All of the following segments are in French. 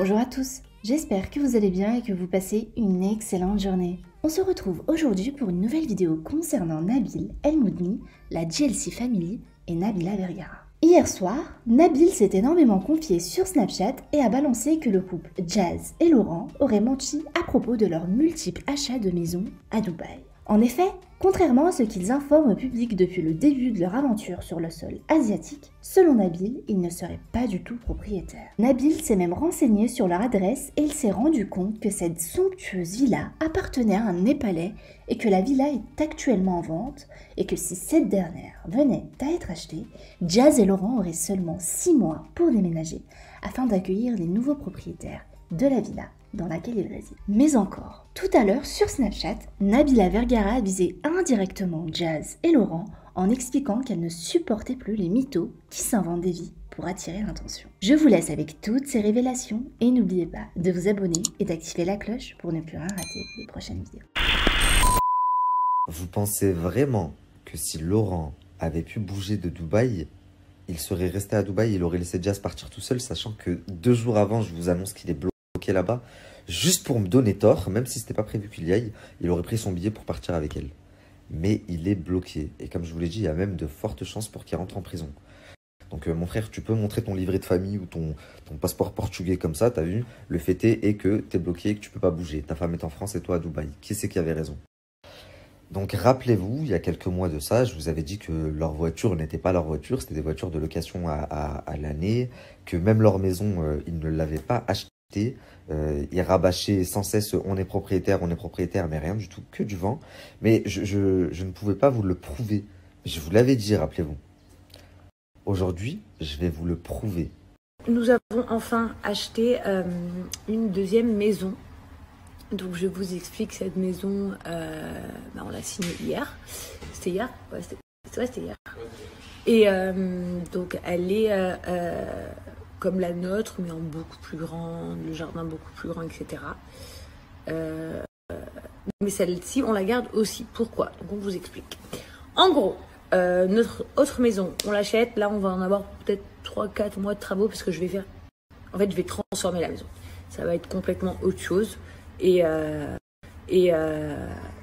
Bonjour à tous, j'espère que vous allez bien et que vous passez une excellente journée. On se retrouve aujourd'hui pour une nouvelle vidéo concernant Nabil El Moudni, la JLC Family et Nabila Vergara. Hier soir, Nabil s'est énormément confié sur Snapchat et a balancé que le couple Jazz et Laurent auraient menti à propos de leurs multiples achats de maisons à Dubaï. En effet, contrairement à ce qu'ils informent au public depuis le début de leur aventure sur le sol asiatique, selon Nabil, ils ne seraient pas du tout propriétaires. Nabil s'est même renseigné sur leur adresse et il s'est rendu compte que cette somptueuse villa appartenait à un Népalais et que la villa est actuellement en vente et que si cette dernière venait à être achetée, Jazz et Laurent auraient seulement 6 mois pour déménager afin d'accueillir les nouveaux propriétaires de la villa dans laquelle il réside. Mais encore, tout à l'heure sur Snapchat, Nabila Vergara a visé indirectement Jazz et Laurent en expliquant qu'elle ne supportait plus les mythos qui s'inventent des vies pour attirer l'attention. Je vous laisse avec toutes ces révélations et n'oubliez pas de vous abonner et d'activer la cloche pour ne plus rien rater des prochaines vidéos. Vous pensez vraiment que si Laurent avait pu bouger de Dubaï, il serait resté à Dubaï, il aurait laissé Jazz partir tout seul, sachant que 2 jours avant, je vous annonce qu'il est bloqué là-bas, juste pour me donner tort, même si c'était pas prévu qu'il y aille, il aurait pris son billet pour partir avec elle. Mais il est bloqué. Et comme je vous l'ai dit, il y a même de fortes chances pour qu'il rentre en prison. Donc mon frère, tu peux montrer ton livret de famille ou ton passeport portugais comme ça, t'as vu? Le fait est que t'es bloqué et que tu peux pas bouger. Ta femme est en France et toi à Dubaï. Qui c'est qui avait raison? Donc rappelez-vous, il y a quelques mois de ça, je vous avais dit que leur voiture n'était pas leur voiture, c'était des voitures de location à l'année, que même leur maison, ils ne l'avaient pas achetée. Ils rabâchaient sans cesse on est propriétaire, mais rien du tout, que du vent. Mais je ne pouvais pas vous le prouver. Je vous l'avais dit, rappelez-vous. Aujourd'hui, je vais vous le prouver. Nous avons enfin acheté une deuxième maison. Donc je vous explique cette maison, on l'a signée hier. C'était hier? Ouais, c'était hier. Et donc elle est comme la nôtre, mais en beaucoup plus grand, le jardin beaucoup plus grand, etc. Mais celle-ci, on la garde aussi. Pourquoi? Donc on vous explique. En gros, notre autre maison, on l'achète. Là, on va en avoir peut-être 3-4 mois de travaux parce que je vais faire... En fait, je vais transformer la maison. Ça va être complètement autre chose. Et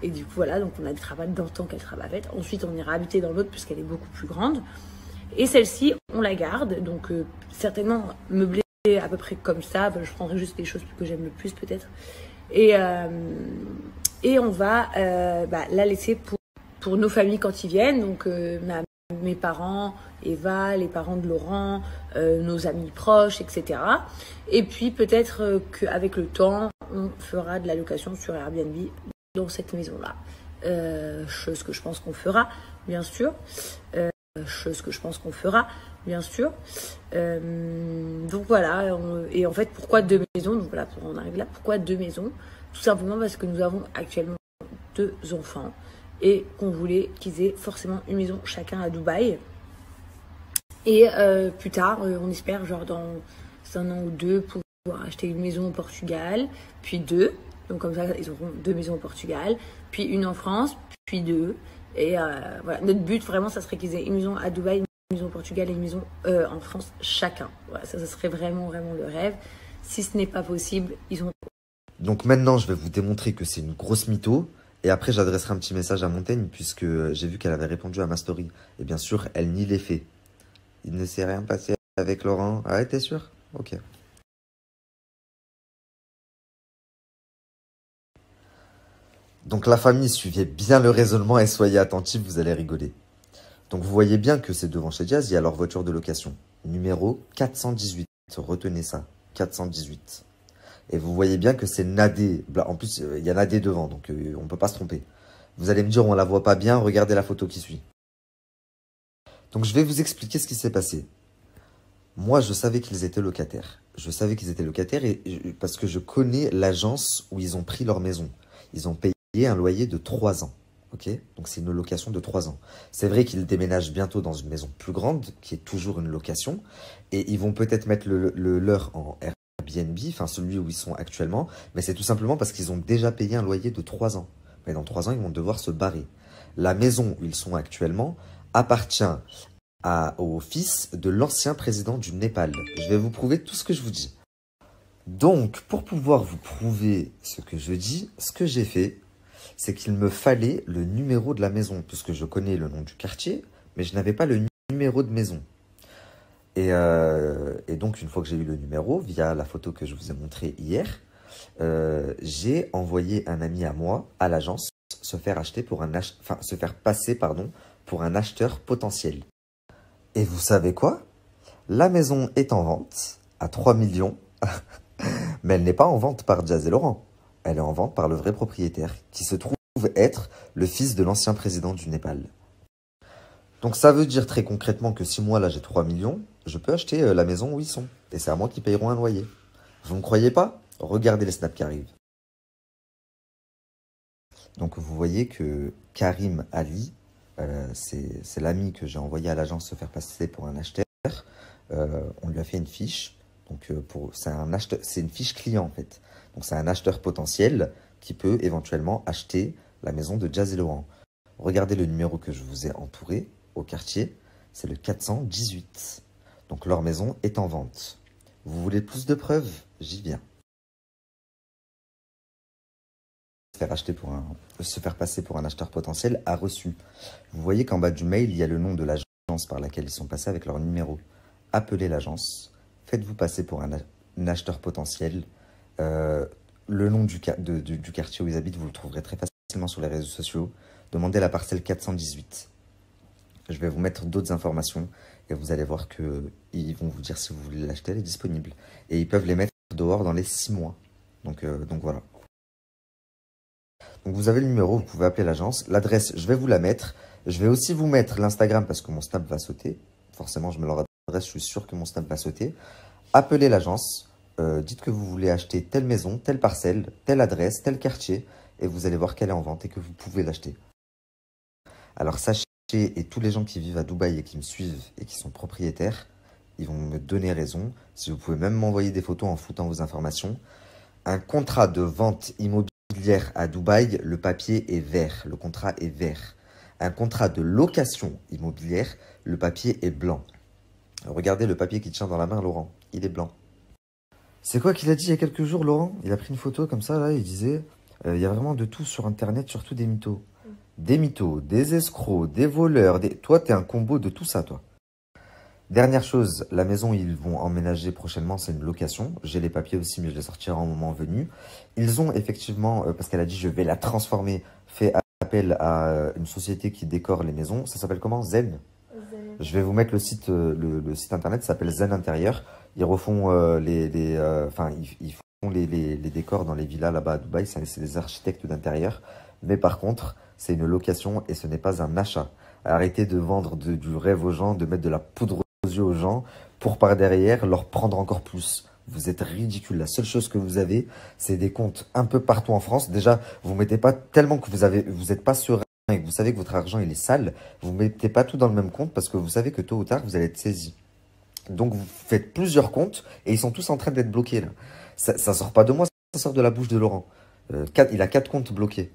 du coup, voilà, donc on a des travaux dans le temps qu'elle travaille. Ensuite, on ira habiter dans l'autre puisqu'elle est beaucoup plus grande. Et celle-ci, on la garde. Donc, certainement meublée à peu près comme ça. Je prendrai juste les choses que j'aime le plus, peut-être. Et on va la laisser pour nos familles quand ils viennent. Donc, mes parents, Eva, les parents de Laurent, nos amis proches, etc. Et puis peut-être qu'avec le temps, on fera de la location sur Airbnb dans cette maison-là. Chose que je pense qu'on fera, bien sûr. Donc voilà, et en fait, pourquoi 2 maisons? Donc voilà, on arrive là, pourquoi 2 maisons? Tout simplement parce que nous avons actuellement 2 enfants et qu'on voulait qu'ils aient forcément une maison chacun à Dubaï. Et plus tard, on espère, genre dans 1 an ou 2, pouvoir acheter une maison au Portugal, puis 2. Donc comme ça, ils auront 2 maisons au Portugal, puis une en France, puis 2. Et voilà, notre but vraiment, ça serait qu'ils aient une maison à Dubaï, une maison au Portugal et une maison en France chacun. Voilà, ça serait vraiment, vraiment le rêve. Si ce n'est pas possible, ils ont... Donc maintenant, je vais vous démontrer que c'est une grosse mytho. Et après, j'adresserai un petit message à Montaigne, puisque j'ai vu qu'elle avait répondu à ma story. Et bien sûr, elle nie les faits. Il ne s'est rien passé avec Laurent. Ah ouais, t'es sûr? Ok. Donc la famille, suivez bien le raisonnement et soyez attentifs, vous allez rigoler. Donc vous voyez bien que c'est devant chez Jazz, il y a leur voiture de location. Numéro 418. Retenez ça, 418. Et vous voyez bien que c'est Nadé. En plus, il y a Nadé devant, donc on ne peut pas se tromper. Vous allez me dire, on la voit pas bien, regardez la photo qui suit. Donc je vais vous expliquer ce qui s'est passé. Moi, je savais qu'ils étaient locataires. Parce que je connais l'agence où ils ont pris leur maison. Ils ont payé un loyer de 3 ans. Ok? Donc c'est une location de 3 ans. C'est vrai qu'ils déménagent bientôt dans une maison plus grande, qui est toujours une location. Et ils vont peut-être mettre le leur en Airbnb, enfin celui où ils sont actuellement. Mais c'est tout simplement parce qu'ils ont déjà payé un loyer de 3 ans. Mais dans 3 ans, ils vont devoir se barrer. La maison où ils sont actuellement appartient au fils de l'ancien président du Népal. Je vais vous prouver tout ce que je vous dis. Donc, pour pouvoir vous prouver ce que je dis, ce que j'ai fait, c'est qu'il me fallait le numéro de la maison, puisque je connais le nom du quartier, mais je n'avais pas le numéro de maison. Et donc, une fois que j'ai eu le numéro, via la photo que je vous ai montrée hier, j'ai envoyé un ami à moi à l'agence se faire passer pour un acheteur potentiel. Et vous savez quoi? La maison est en vente à 3 millions, mais elle n'est pas en vente par Jazz et Laurent. Elle est en vente par le vrai propriétaire, qui se trouve être le fils de l'ancien président du Népal. Donc ça veut dire très concrètement que si moi là j'ai 3 millions, je peux acheter la maison où ils sont. Et c'est à moi qui paieront un loyer. Vous ne croyez pas? Regardez les snaps qui arrivent. Donc vous voyez que Karim Ali, c'est l'ami que j'ai envoyé à l'agence se faire passer pour un acheteur. On lui a fait une fiche. Donc c'est une fiche client en fait. Donc c'est un acheteur potentiel qui peut éventuellement acheter la maison de Jazz et Laurent. Regardez le numéro que je vous ai entouré au quartier, c'est le 418. Donc leur maison est en vente. Vous voulez plus de preuves? J'y viens. Se faire passer pour un acheteur potentiel a reçu. Vous voyez qu'en bas du mail, il y a le nom de l'agence par laquelle ils sont passés avec leur numéro. Appelez l'agence, faites-vous passer pour un acheteur potentiel. Le nom du quartier où ils habitent, vous le trouverez très facilement sur les réseaux sociaux. Demandez la parcelle 418. Je vais vous mettre d'autres informations et vous allez voir qu'ils vont vous dire si vous voulez l'acheter, elle est disponible. Et ils peuvent les mettre dehors dans les 6 mois. Donc voilà. Donc vous avez le numéro, vous pouvez appeler l'agence. L'adresse, je vais vous la mettre. Je vais aussi vous mettre l'Instagram parce que mon snap va sauter. Forcément, je mets leur adresse, je suis sûr que mon snap va sauter. Appelez l'agence, dites que vous voulez acheter telle maison, telle parcelle, telle adresse, tel quartier, et vous allez voir qu'elle est en vente et que vous pouvez l'acheter. Alors sachez, et tous les gens qui vivent à Dubaï et qui me suivent et qui sont propriétaires, ils vont me donner raison. Si vous pouvez même m'envoyer des photos en foutant vos informations. Un contrat de vente immobilière à Dubaï, le papier est vert, le contrat est vert. Un contrat de location immobilière, le papier est blanc. Regardez le papier qu'il tient dans la main, Laurent, il est blanc. C'est quoi qu'il a dit il y a quelques jours, Laurent? Il a pris une photo comme ça, là, il disait il y a vraiment de tout sur Internet, surtout des mythos. Des mythos, des escrocs, des voleurs, Toi, t'es un combo de tout ça, toi. Dernière chose, la maison, ils vont emménager prochainement, c'est une location. J'ai les papiers aussi, mais je les sortirai en moment venu. Ils ont effectivement, parce qu'elle a dit je vais la transformer, fait appel à une société qui décore les maisons. Ça s'appelle comment? Zen. Je vais vous mettre le site internet, ça s'appelle Zen Intérieur. Ils refont ils font les décors dans les villas là-bas à Dubaï. C'est des architectes d'intérieur. Mais par contre, c'est une location et ce n'est pas un achat. Arrêtez de vendre du rêve aux gens, de mettre de la poudre aux yeux aux gens pour par derrière leur prendre encore plus. Vous êtes ridicule. La seule chose que vous avez, c'est des comptes un peu partout en France. Déjà, vous ne mettez pas tellement que vous n'êtes pas serein et que vous savez que votre argent il est sale. Vous ne mettez pas tout dans le même compte parce que vous savez que tôt ou tard, vous allez être saisi. Donc, vous faites plusieurs comptes et ils sont tous en train d'être bloqués. Là. Ça sort pas de moi, ça sort de la bouche de Laurent. Il a 4 comptes bloqués.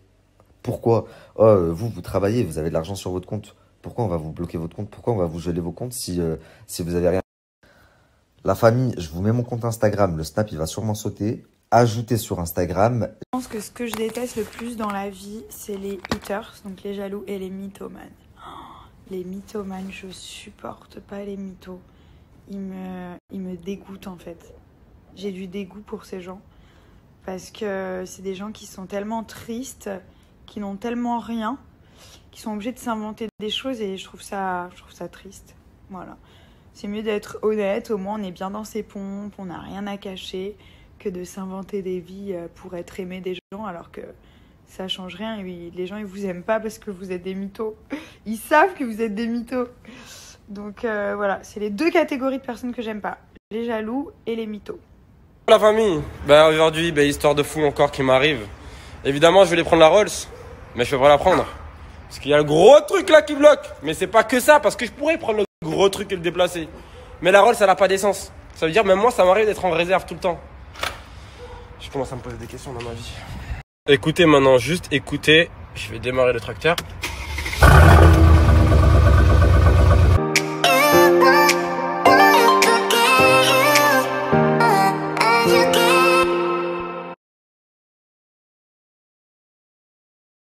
Pourquoi? Vous travaillez, vous avez de l'argent sur votre compte. Pourquoi on va vous bloquer votre compte? Pourquoi on va vous geler vos comptes si vous avez rien? La famille, je vous mets mon compte Instagram. Le snap, il va sûrement sauter. Ajoutez sur Instagram. Je pense que ce que je déteste le plus dans la vie, c'est les haters, donc les jaloux et les mythomanes. Les mythomanes, je supporte pas les mythos. Ils me dégoûtent en fait. J'ai du dégoût pour ces gens. Parce que c'est des gens qui sont tellement tristes, qui n'ont tellement rien, qui sont obligés de s'inventer des choses et je trouve ça triste. Voilà. C'est mieux d'être honnête, au moins on est bien dans ses pompes, on n'a rien à cacher, que de s'inventer des vies pour être aimé des gens alors que ça change rien. Et les gens ils vous aiment pas parce que vous êtes des mythos. Ils savent que vous êtes des mythos. Donc voilà, c'est les 2 catégories de personnes que j'aime pas. Les jaloux et les mythos. La famille, aujourd'hui, histoire de fou encore qui m'arrive. Évidemment, je vais prendre la Rolls, mais je peux pas la prendre. Parce qu'il y a le gros truc là qui bloque. Mais c'est pas que ça, parce que je pourrais prendre le gros truc et le déplacer. Mais la Rolls, ça n'a pas d'essence. Ça veut dire, même moi, ça m'arrive d'être en réserve tout le temps. Je commence à me poser des questions dans ma vie. Écoutez maintenant, juste écoutez. Je vais démarrer le tracteur.